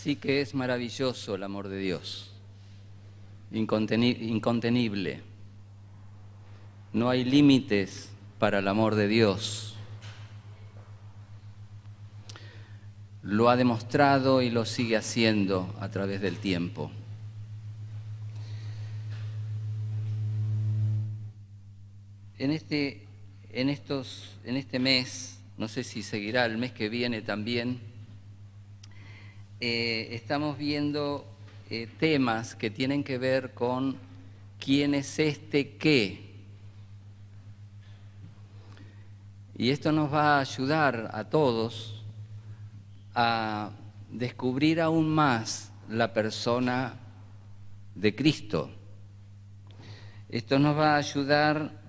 Sí que es maravilloso el amor de Dios, incontenible. No hay límites para el amor de Dios. Lo ha demostrado y lo sigue haciendo a través del tiempo. En este mes, no sé si seguirá el mes que viene también, estamos viendo temas que tienen que ver con quién es este qué. Y esto nos va a ayudar a todos a descubrir aún más la persona de Cristo. Esto nos va a ayudar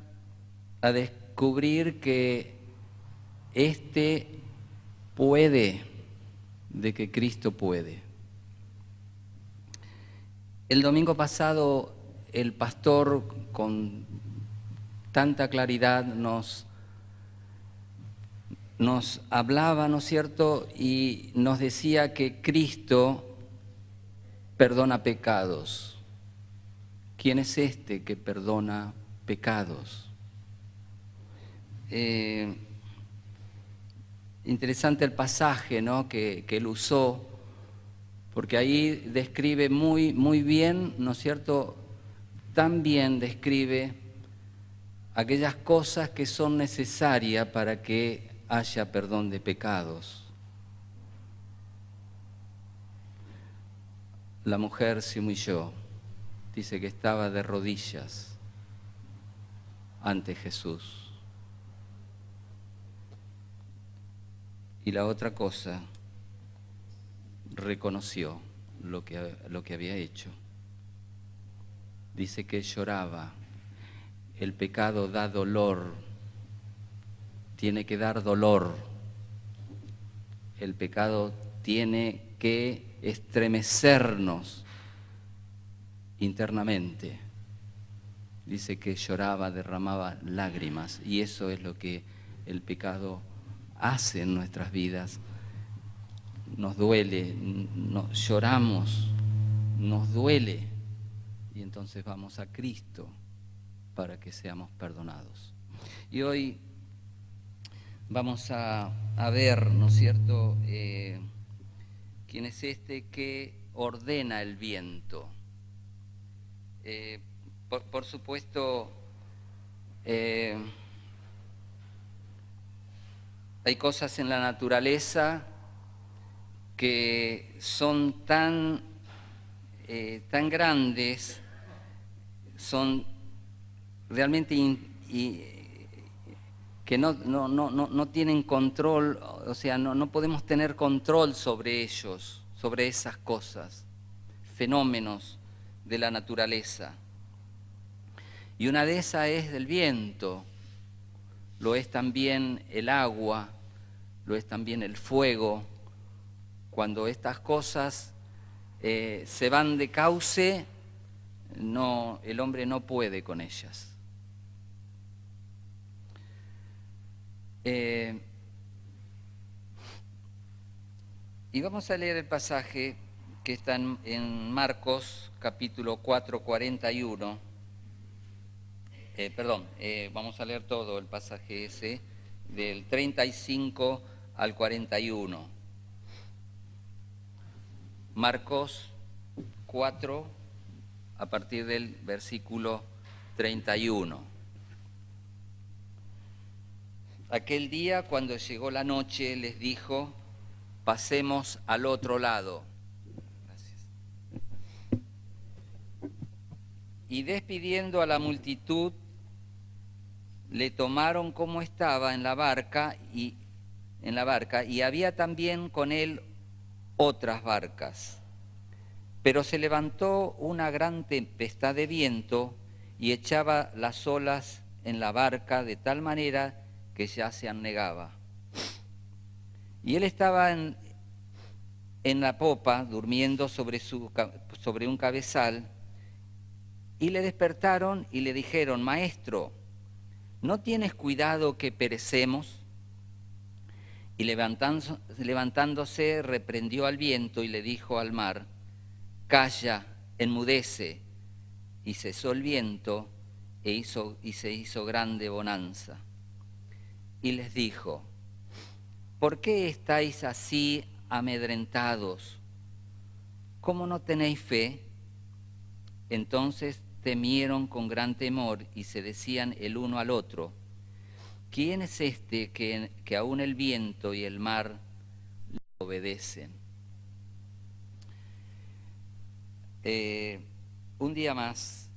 a descubrir que este puede, de que Cristo puede. El domingo pasado el pastor con tanta claridad nos hablaba, ¿no es cierto?, y nos decía que Cristo perdona pecados. ¿Quién es este que perdona pecados? Interesante el pasaje, ¿no?, que él usó, porque ahí describe muy bien, ¿no es cierto?, también describe aquellas cosas que son necesarias para que haya perdón de pecados. La mujer se humilló, dice que estaba de rodillas ante Jesús. Y la otra cosa, reconoció lo que había hecho. Dice que lloraba. El pecado da dolor, tiene que dar dolor. El pecado tiene que estremecernos internamente. Dice que lloraba, derramaba lágrimas, y eso es lo que el pecado hace en nuestras vidas. Nos duele, lloramos, nos duele, y entonces vamos a Cristo para que seamos perdonados. Y hoy vamos a ver, ¿no es cierto?, quién es este que ordena el viento. Por supuesto, hay cosas en la naturaleza que son tan grandes, son realmente que no tienen control, o sea, no podemos tener control sobre ellos, sobre esas cosas, fenómenos de la naturaleza. Y una de esas es el viento, lo es también el agua, lo es también el fuego. Cuando estas cosas se van de cauce, el hombre no puede con ellas. Y vamos a leer el pasaje que está en Marcos, capítulo 4, 41. Vamos a leer todo el pasaje ese, del 35 al 41. Marcos 4, a partir del versículo 31. Aquel día, cuando llegó la noche, les dijo: pasemos al otro lado. Gracias. Y despidiendo a la multitud, le tomaron como estaba en la barca y había también con él otras barcas. Pero se levantó una gran tempestad de viento y echaba las olas en la barca de tal manera que ya se anegaba. Y él estaba en la popa, durmiendo sobre un cabezal, y le despertaron y le dijeron: Maestro, ¿no tienes cuidado que perecemos? Y levantándose, reprendió al viento y le dijo al mar: calla, enmudece. Y cesó el viento y se hizo grande bonanza. Y les dijo: ¿por qué estáis así amedrentados? ¿Cómo no tenéis fe? Entonces temieron con gran temor y se decían el uno al otro: ¿quién es este que aún el viento y el mar le obedecen? Un día más.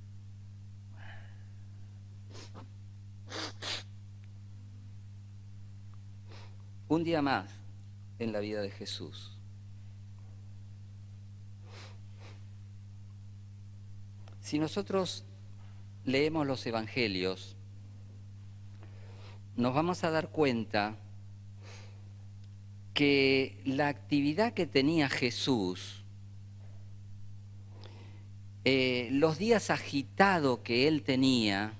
Un día más en la vida de Jesús. Si nosotros leemos los evangelios, nos vamos a dar cuenta que la actividad que tenía Jesús, los días agitados que él tenía,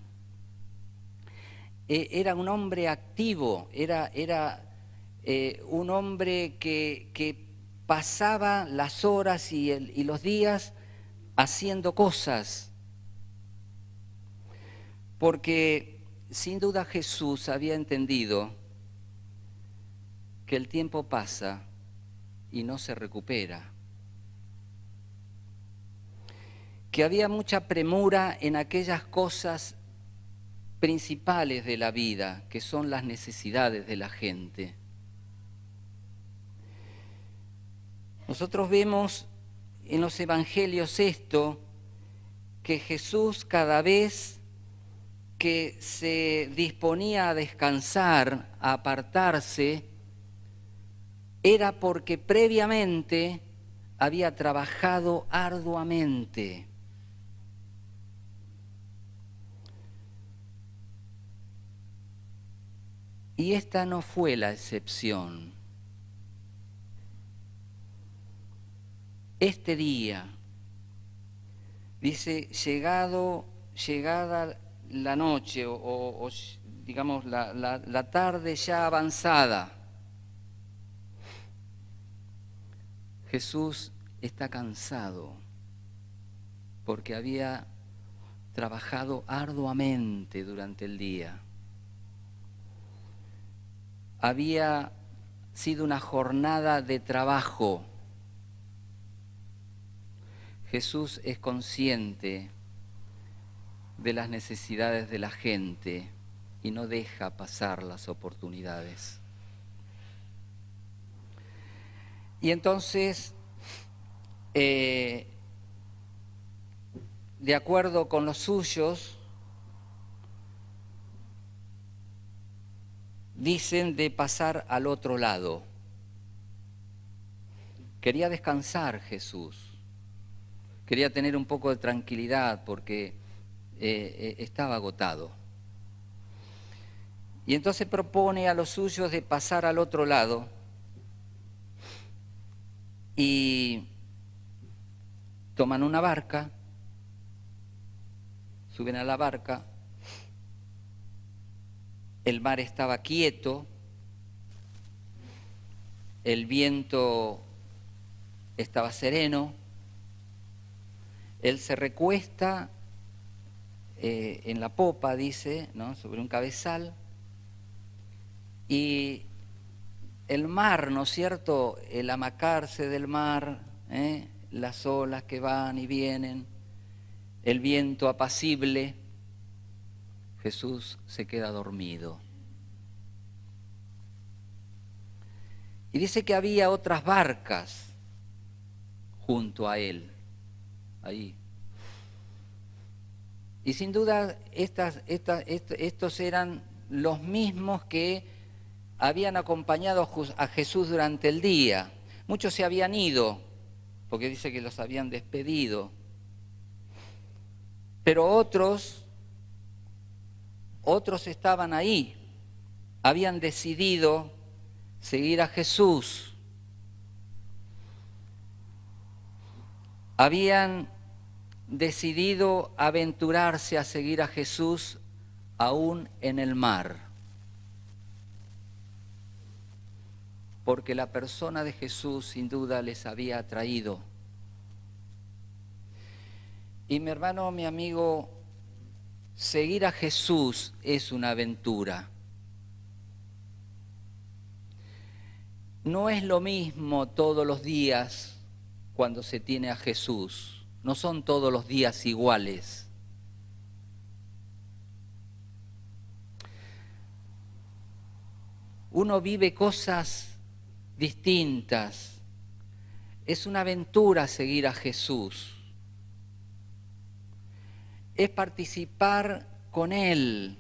era un hombre activo, era un hombre que pasaba las horas y los días haciendo cosas, porque sin duda Jesús había entendido que el tiempo pasa y no se recupera, que había mucha premura en aquellas cosas principales de la vida, que son las necesidades de la gente. Nosotros vemos en los evangelios esto, que Jesús cada vez que se disponía a descansar, a apartarse, era porque previamente había trabajado arduamente. Y esta no fue la excepción. Este día, dice, llegada la noche o digamos la tarde ya avanzada, Jesús está cansado porque había trabajado arduamente durante el día. Había sido una jornada de trabajo. Jesús es consciente de las necesidades de la gente y no deja pasar las oportunidades. Y entonces, de acuerdo con los suyos, dicen de pasar al otro lado. Quería descansar Jesús. Quería tener un poco de tranquilidad porque estaba agotado. Y entonces propone a los suyos de pasar al otro lado y toman una barca, suben a la barca, el mar estaba quieto, el viento estaba sereno. Él se recuesta en la popa, dice, ¿no?, sobre un cabezal, y el mar, ¿no es cierto?, el amacarse del mar, las olas que van y vienen, el viento apacible, Jesús se queda dormido. Y dice que había otras barcas junto a él. Ahí. Y sin duda estos eran los mismos que habían acompañado a Jesús durante el día. Muchos se habían ido, porque dice que los habían despedido. Pero otros estaban ahí, habían decidido seguir a Jesús. Habían decidido aventurarse a seguir a Jesús aún en el mar. porque la persona de Jesús sin duda les había atraído. Y mi hermano, mi amigo, seguir a Jesús es una aventura. No es lo mismo todos los días cuando se tiene a Jesús. No son todos los días iguales. Uno vive cosas distintas. Es una aventura seguir a Jesús. Es participar con Él,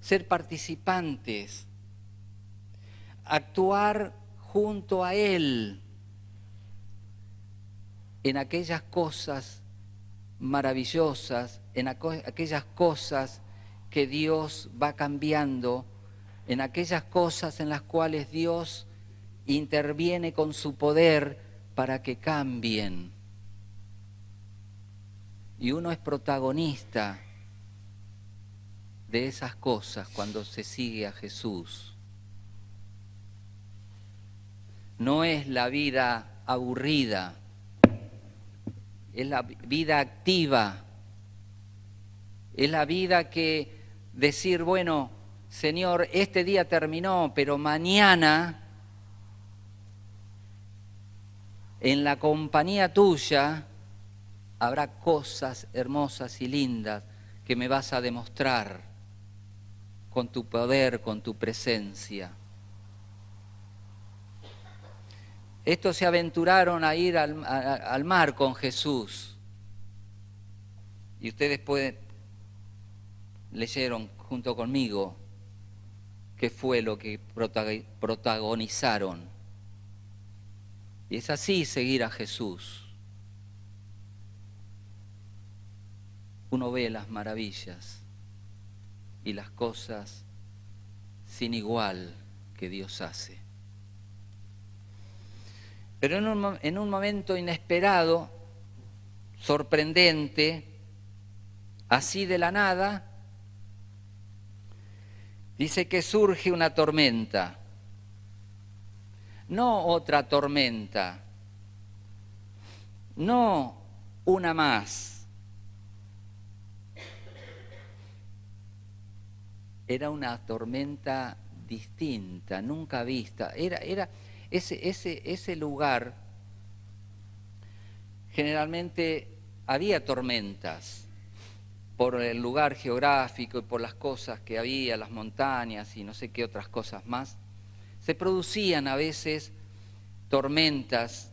ser participantes, actuar junto a Él en aquellas cosas maravillosas, en aquellas cosas que Dios va cambiando, en aquellas cosas en las cuales Dios interviene con su poder para que cambien. Y uno es protagonista de esas cosas cuando se sigue a Jesús. No es la vida aburrida, es la vida activa, es la vida que decir, bueno, Señor, este día terminó, pero mañana, en la compañía tuya, habrá cosas hermosas y lindas que me vas a demostrar con tu poder, con tu presencia. Estos se aventuraron a ir al mar con Jesús. Y ustedes leyeron junto conmigo qué fue lo que protagonizaron. Y es así seguir a Jesús. Uno ve las maravillas y las cosas sin igual que Dios hace. Pero en un momento inesperado, sorprendente, así de la nada, dice que surge una tormenta. No otra tormenta, no una más. Era una tormenta distinta, nunca vista. Era ese lugar, generalmente había tormentas por el lugar geográfico y por las cosas que había, las montañas y no sé qué otras cosas más. Se producían a veces tormentas,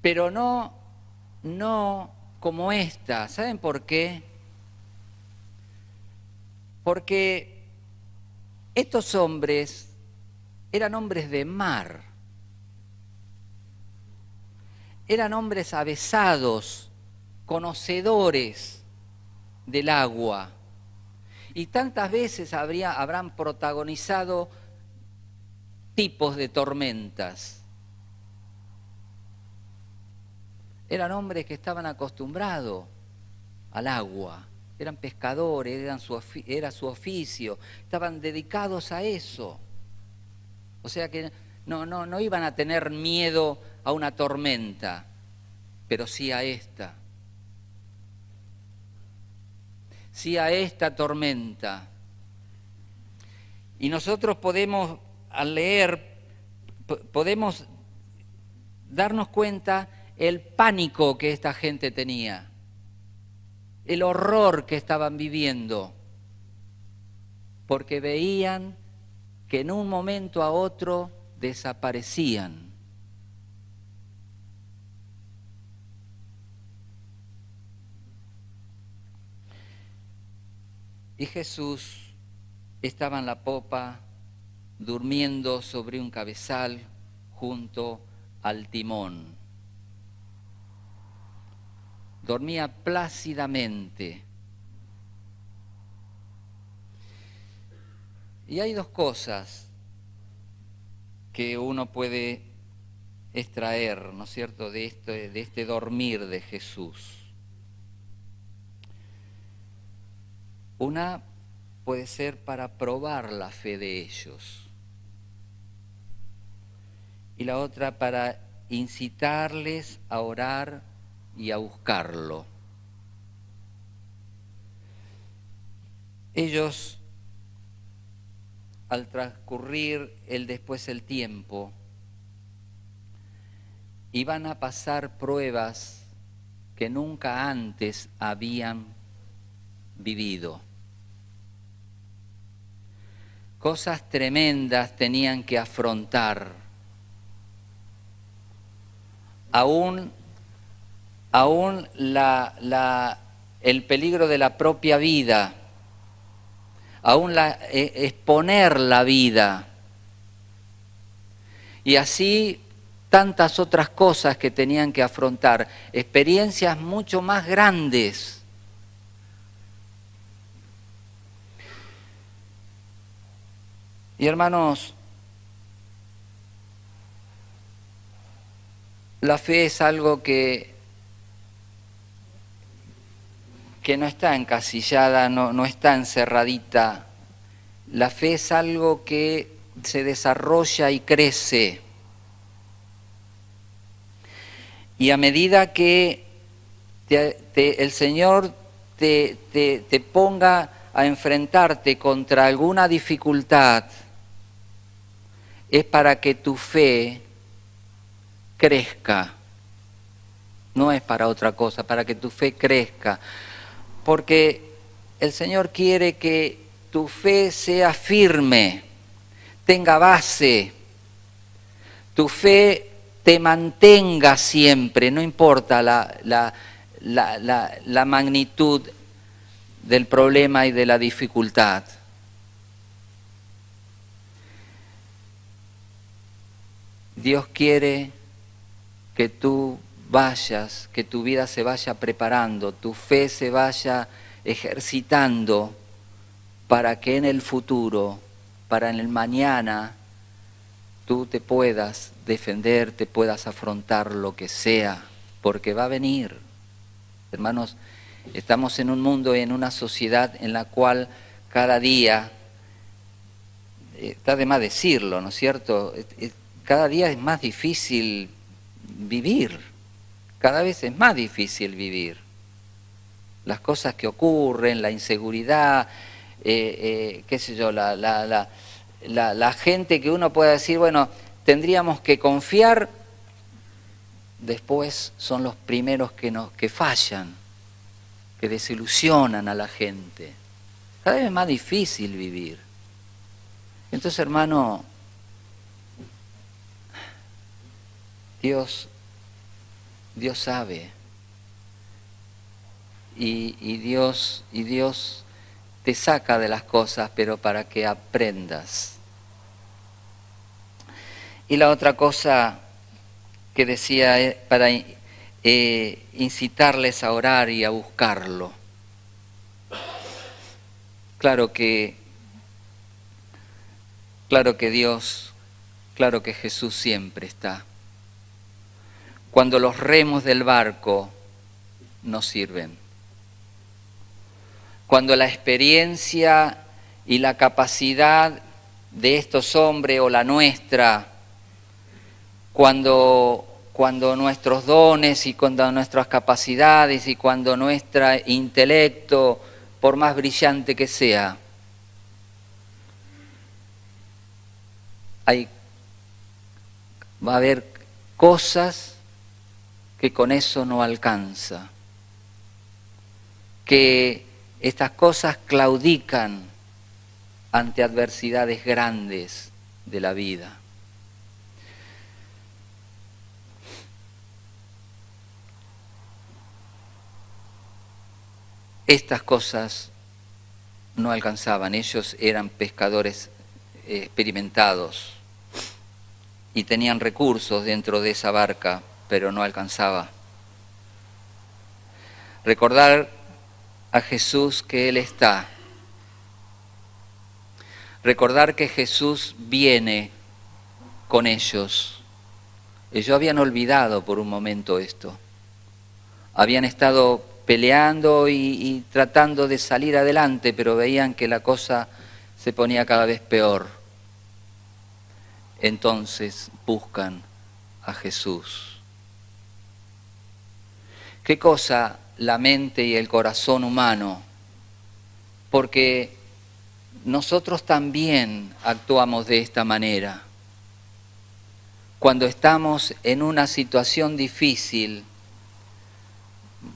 pero no como esta. ¿Saben por qué? Porque estos hombres eran hombres de mar, eran hombres avesados, conocedores del agua, y tantas veces habrán protagonizado tipos de tormentas. Eran hombres que estaban acostumbrados al agua, eran pescadores, era su oficio, estaban dedicados a eso. O sea que no iban a tener miedo a una tormenta, pero sí a esta. Sí a esta tormenta. Y nosotros podemos, al leer, podemos darnos cuenta el pánico que esta gente tenía, el horror que estaban viviendo, porque veían que en un momento a otro desaparecían. Y Jesús estaba en la popa, durmiendo sobre un cabezal junto al timón. Dormía plácidamente. Y hay dos cosas que uno puede extraer, ¿no es cierto?, de este dormir de Jesús. Una puede ser para probar la fe de ellos. y la otra para incitarles a orar y a buscarlo. Ellos, al transcurrir después el tiempo, iban a pasar pruebas que nunca antes habían vivido. Cosas tremendas tenían que afrontar. Aún el peligro de la propia vida, aún exponer la vida. Y así tantas otras cosas que tenían que afrontar, experiencias mucho más grandes. Y hermanos, la fe es algo que no está encasillada, no está encerradita. La fe es algo que se desarrolla y crece. Y a medida que el Señor te ponga a enfrentarte contra alguna dificultad, es para que tu fe crezca. No es para otra cosa, para que tu fe crezca. Porque el Señor quiere que tu fe sea firme, tenga base, tu fe te mantenga siempre, no importa la magnitud del problema y de la dificultad. Dios quiere que tú vayas, que tu vida se vaya preparando, tu fe se vaya ejercitando para que en el futuro, para en el mañana, tú te puedas defender, te puedas afrontar lo que sea, porque va a venir. Hermanos, estamos en un mundo, en una sociedad en la cual cada día, está de más decirlo, ¿no es cierto?, cada día es más difícil vivir, cada vez es más difícil vivir. Las cosas que ocurren, la inseguridad, qué sé yo, la gente que uno puede decir, bueno, tendríamos que confiar, después son los primeros que fallan, que desilusionan a la gente. Cada vez es más difícil vivir. Entonces, hermano, Dios sabe, y Dios te saca de las cosas, pero para que aprendas. Y la otra cosa que decía es para incitarles a orar y a buscarlo. Claro que Dios, claro que Jesús siempre está. Cuando los remos del barco no sirven. Cuando la experiencia y la capacidad de estos hombres o la nuestra, cuando nuestros dones y cuando nuestras capacidades y cuando nuestro intelecto, por más brillante que sea, va a haber cosas que con eso no alcanza, que estas cosas claudican ante adversidades grandes de la vida. Estas cosas no alcanzaban, ellos eran pescadores experimentados y tenían recursos dentro de esa barca, pero no alcanzaba. Recordar a Jesús que Él está. Recordar que Jesús viene con ellos. Ellos habían olvidado por un momento esto. Habían estado peleando y tratando de salir adelante, pero veían que la cosa se ponía cada vez peor. entonces buscan a Jesús. ¿Qué cosa la mente y el corazón humano? Porque nosotros también actuamos de esta manera. Cuando estamos en una situación difícil,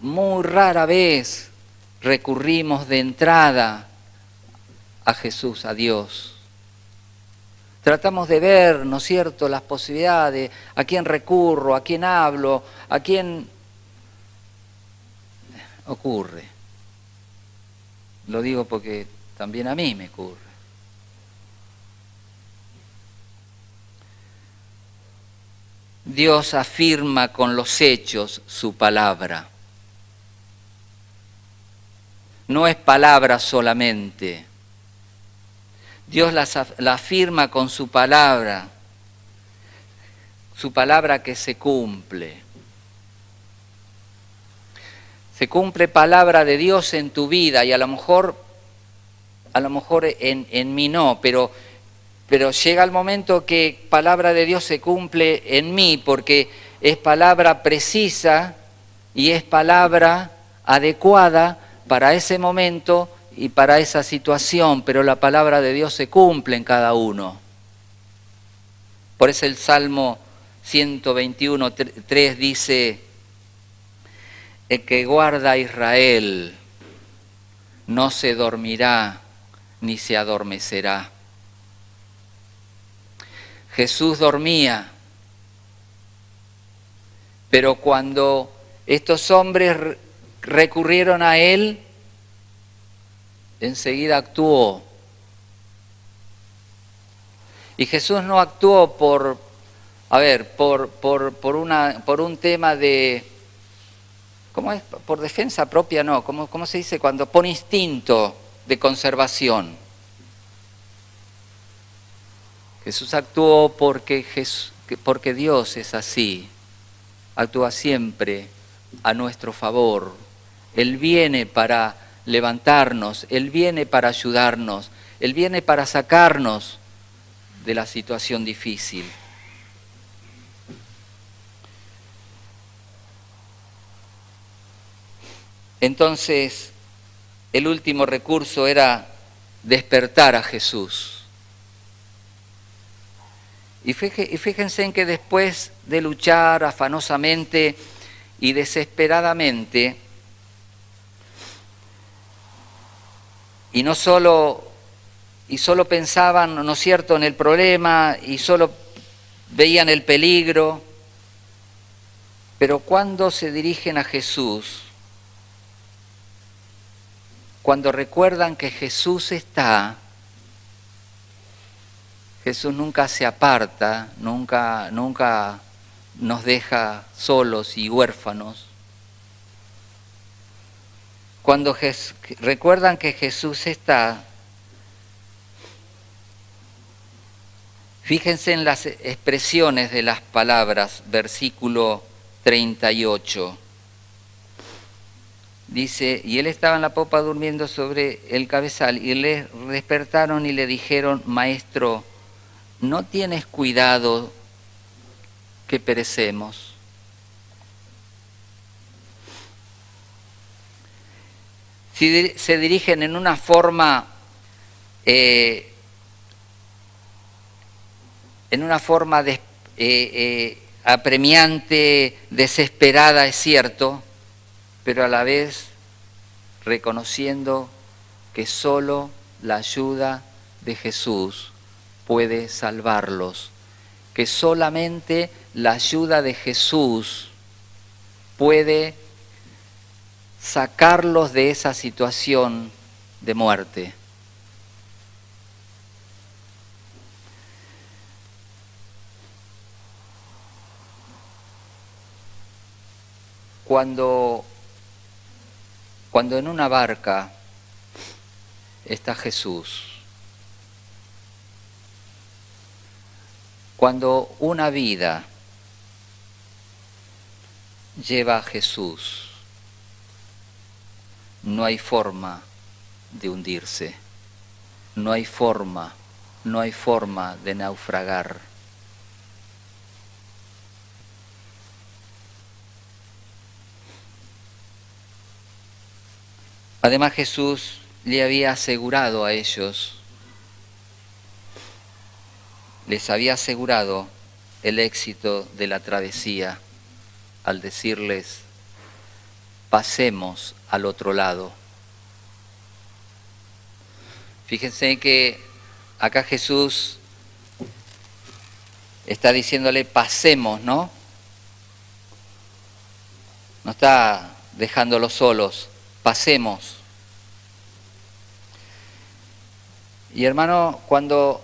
muy rara vez recurrimos de entrada a Jesús, a Dios. Tratamos de ver, ¿no es cierto?, las posibilidades, a quién recurro, a quién hablo, a quién ocurre. Lo digo porque también a mí me ocurre. Dios afirma con los hechos su palabra. No es palabra solamente. Dios la afirma con su palabra que se cumple. Se cumple palabra de Dios en tu vida y a lo mejor en mí no, pero llega el momento que palabra de Dios se cumple en mí porque es palabra precisa y es palabra adecuada para ese momento y para esa situación, pero la palabra de Dios se cumple en cada uno. Por eso el Salmo 121:3 dice: el que guarda a Israel no se dormirá ni se adormecerá. Jesús dormía, pero cuando estos hombres recurrieron a Él, enseguida actuó. Y Jesús no actuó por un tema de, ¿cómo es? Por defensa propia, no. ¿Cómo se dice? Cuando por instinto de conservación. Jesús actuó porque Dios es así. Actúa siempre a nuestro favor. Él viene para levantarnos, Él viene para ayudarnos, Él viene para sacarnos de la situación difícil. Entonces, el último recurso era despertar a Jesús. Y fíjense en que después de luchar afanosamente y desesperadamente, y solo pensaban, ¿no es cierto?, en el problema y solo veían el peligro, pero cuando se dirigen a Jesús, cuando recuerdan que Jesús está, Jesús nunca se aparta, nunca nos deja solos y huérfanos. Cuando recuerdan que Jesús está, fíjense en las expresiones de las palabras, versículo 38. Dice: y él estaba en la popa durmiendo sobre el cabezal, y le despertaron y le dijeron: Maestro, ¿no tienes cuidado que perecemos? Si se dirigen en una forma apremiante, desesperada, es cierto, pero a la vez reconociendo que solo la ayuda de Jesús puede salvarlos, que solamente la ayuda de Jesús puede sacarlos de esa situación de muerte. Cuando en una barca está Jesús, cuando una vida lleva a Jesús, no hay forma de hundirse, no hay forma de naufragar. Además Jesús le había asegurado a ellos, les había asegurado el éxito de la travesía al decirles, pasemos al otro lado. Fíjense que acá Jesús está diciéndole pasemos, ¿no? No está dejándolos solos, pasemos. Y hermano, cuando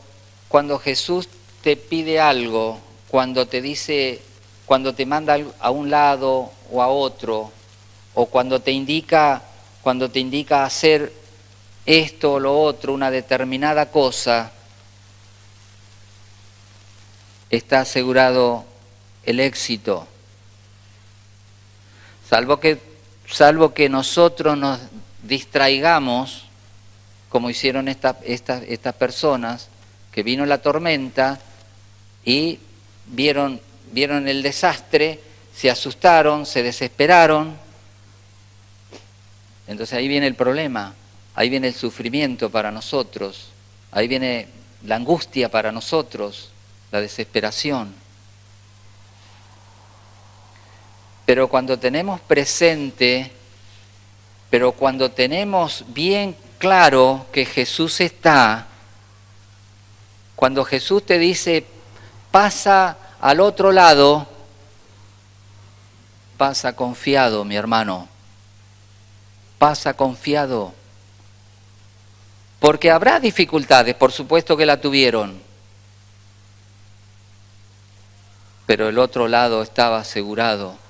Jesús te pide algo, cuando te dice, cuando te manda a un lado o a otro, o cuando te indica hacer esto o lo otro, una determinada cosa, está asegurado el éxito. Salvo que nosotros nos distraigamos, como hicieron estas personas, que vino la tormenta y vieron el desastre, se asustaron, se desesperaron. Entonces ahí viene el problema, ahí viene el sufrimiento para nosotros, ahí viene la angustia para nosotros, la desesperación. Pero cuando tenemos presente, pero cuando tenemos bien claro que Jesús está, cuando Jesús te dice, pasa al otro lado, pasa confiado, mi hermano, pasa confiado. Porque habrá dificultades, por supuesto que la tuvieron, pero el otro lado estaba asegurado.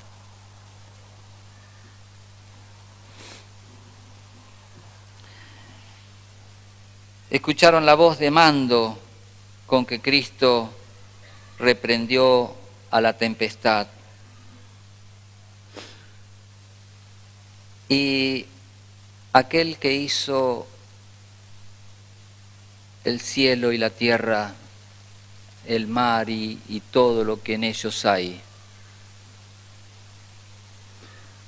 Escucharon la voz de mando con que Cristo reprendió a la tempestad. Y aquel que hizo el cielo y la tierra, el mar y todo lo que en ellos hay.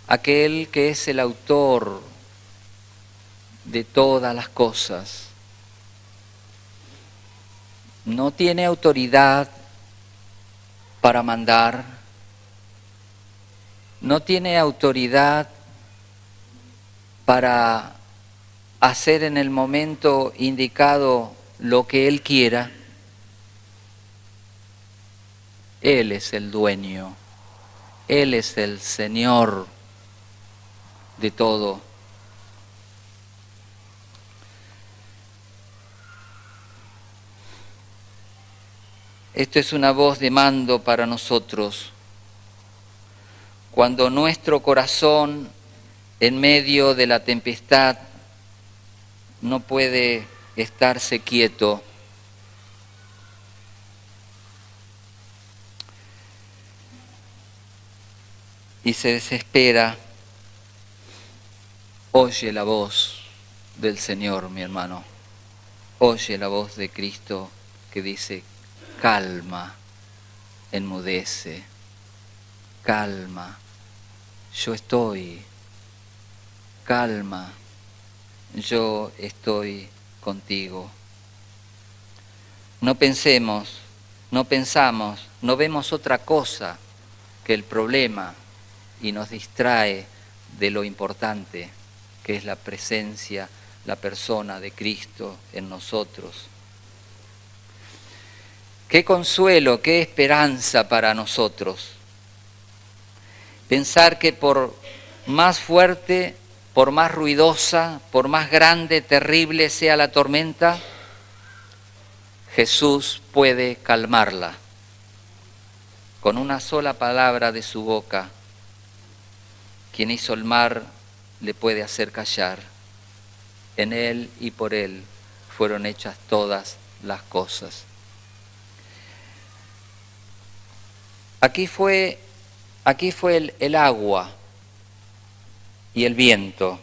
Aquel que es el autor de todas las cosas. No tiene autoridad para mandar, no tiene autoridad para hacer en el momento indicado lo que Él quiera. Él es el dueño, Él es el Señor de todo. Esto es una voz de mando para nosotros. Cuando nuestro corazón en medio de la tempestad no puede estarse quieto, y se desespera, oye la voz del Señor, mi hermano. Oye la voz de Cristo que dice, calma, enmudece, calma, yo estoy, calma, yo estoy contigo. No pensamos, no vemos otra cosa que el problema y nos distrae de lo importante que es la presencia, la persona de Cristo en nosotros. Qué consuelo, qué esperanza para nosotros. Pensar que por más fuerte, por más ruidosa, por más grande, terrible sea la tormenta, Jesús puede calmarla. Con una sola palabra de su boca, quien hizo el mar le puede hacer callar. En Él y por Él fueron hechas todas las cosas. Aquí fue el agua y el viento.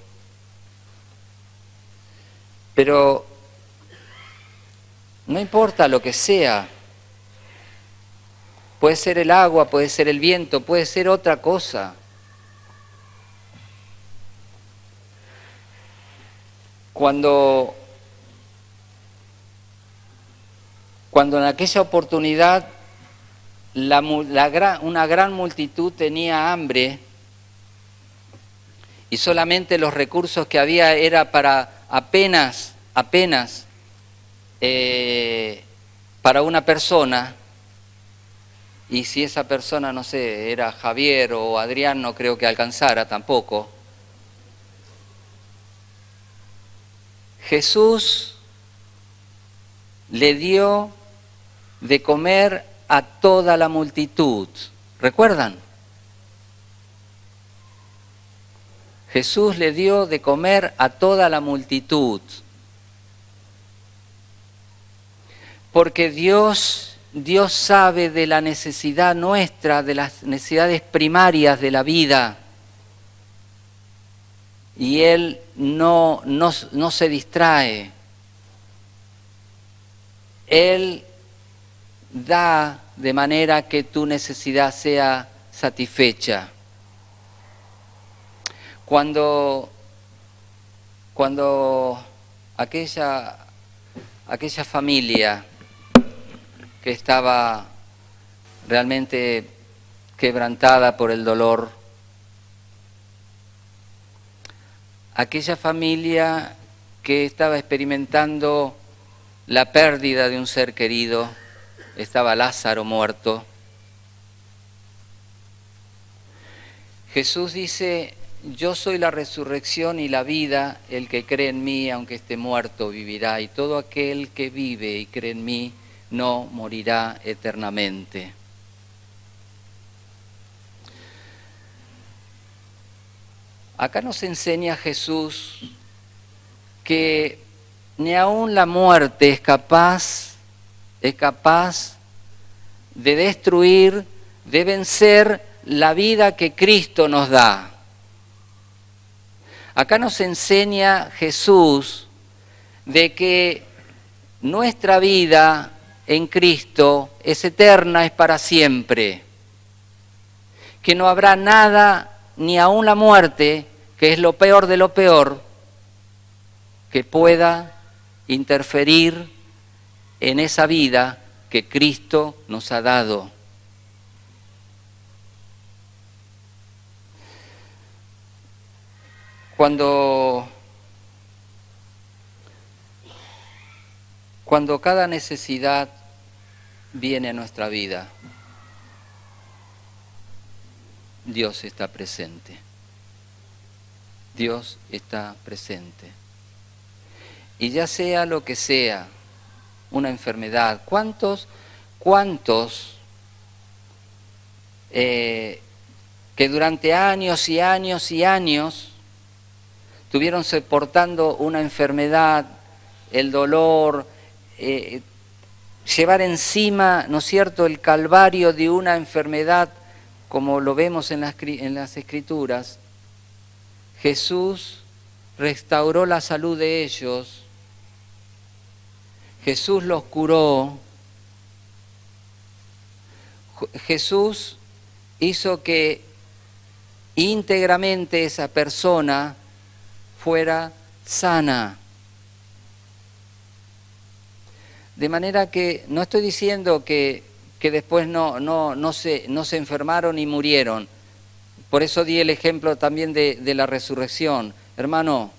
Pero no importa lo que sea. Puede ser el agua, puede ser el viento, puede ser otra cosa. Cuando en aquella oportunidad una gran multitud tenía hambre y solamente los recursos que había era para apenas para una persona, y si esa persona, no sé, era Javier o Adrián, no creo que alcanzara tampoco. Jesús le dio de comer a toda la multitud. ¿Recuerdan? Jesús le dio de comer a toda la multitud. Porque Dios sabe de la necesidad nuestra, de las necesidades primarias de la vida. Y Él no se distrae. Él da de manera que tu necesidad sea satisfecha. Cuando aquella familia que estaba realmente quebrantada por el dolor, aquella familia que estaba experimentando la pérdida de un ser querido, estaba Lázaro muerto. Jesús dice: yo soy la resurrección y la vida, el que cree en mí, aunque esté muerto, vivirá, y todo aquel que vive y cree en mí, no morirá eternamente. Acá nos enseña Jesús que ni aun la muerte es capaz de destruir, de vencer la vida que Cristo nos da. Acá nos enseña Jesús de que nuestra vida en Cristo es eterna, es para siempre. Que no habrá nada, ni aun la muerte, que es lo peor de lo peor, que pueda interferir en esa vida que Cristo nos ha dado. Cuando cada necesidad viene a nuestra vida, Dios está presente. Dios está presente. Y ya sea lo que sea, una enfermedad, ¿cuántos que durante años y años y años estuvieron soportando una enfermedad, el dolor, llevar encima, ¿no es cierto?, el calvario de una enfermedad, como lo vemos en las Escrituras? Jesús restauró la salud de ellos, Jesús los curó, Jesús hizo que íntegramente esa persona fuera sana. De manera que no estoy diciendo que después no se enfermaron y murieron. Por eso di el ejemplo también de la resurrección. Hermano,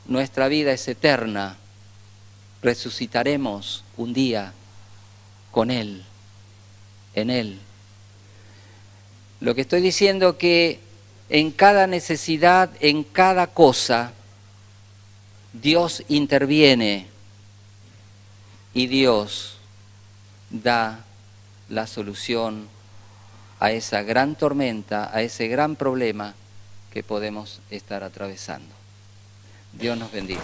nuestra vida es eterna. Resucitaremos un día con Él, en Él. Lo que estoy diciendo que en cada necesidad, en cada cosa, Dios interviene y Dios da la solución a esa gran tormenta, a ese gran problema que podemos estar atravesando. Dios nos bendiga.